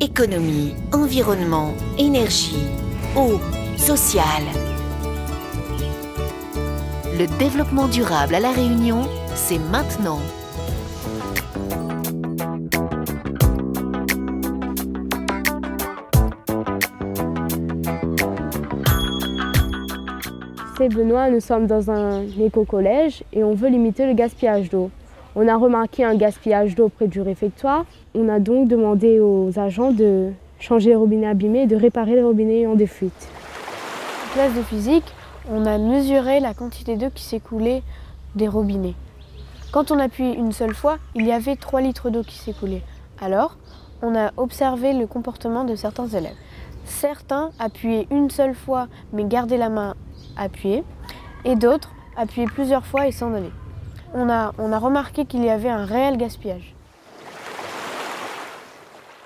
Économie, environnement, énergie, eau, social. Le développement durable à La Réunion, c'est maintenant. C'est Benoît, nous sommes dans un éco-collège et on veut limiter le gaspillage d'eau. On a remarqué un gaspillage d'eau près du réfectoire. On a donc demandé aux agents de changer les robinets abîmés et de réparer les robinets en défuite. En classe de physique, on a mesuré la quantité d'eau qui s'écoulait des robinets. Quand on appuie une seule fois, il y avait 3 litres d'eau qui s'écoulaient. Alors, on a observé le comportement de certains élèves. Certains appuyaient une seule fois mais gardaient la main appuyée et d'autres appuyaient plusieurs fois et s'en allaient. On a remarqué qu'il y avait un réel gaspillage.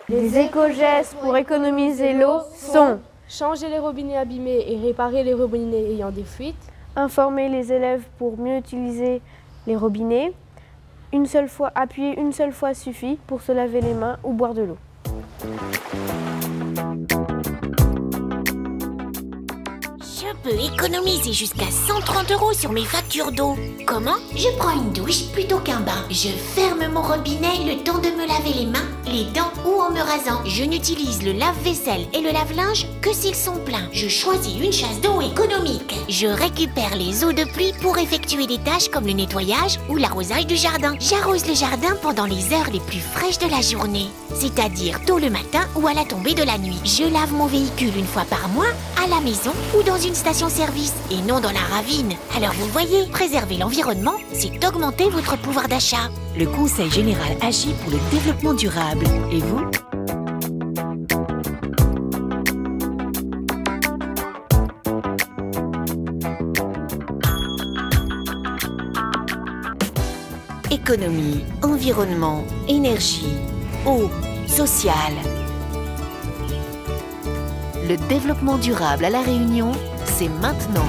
Les éco-gestes pour économiser l'eau sont changer les robinets abîmés et réparer les robinets ayant des fuites, informer les élèves pour mieux utiliser les robinets, appuyer une seule fois suffit pour se laver les mains ou boire de l'eau. Je peux économiser jusqu'à 130 € sur mes factures d'eau. Comment? Je prends une douche plutôt qu'un bain. Je ferme mon robinet le temps de me laver les mains, les dents ou en me rasant. Je n'utilise le lave-vaisselle et le lave-linge que s'ils sont pleins. Je choisis une chasse d'eau économique. Je récupère les eaux de pluie pour effectuer des tâches comme le nettoyage ou l'arrosage du jardin. J'arrose le jardin pendant les heures les plus fraîches de la journée, c'est-à-dire tôt le matin ou à la tombée de la nuit. Je lave mon véhicule une fois par mois à la maison ou dans une station-service et non dans la ravine. Alors vous voyez, préserver l'environnement, c'est augmenter votre pouvoir d'achat. Le Conseil général agit pour le développement durable. Et vous? Économie, environnement, énergie, eau, social. Le développement durable à La Réunion, c'est maintenant.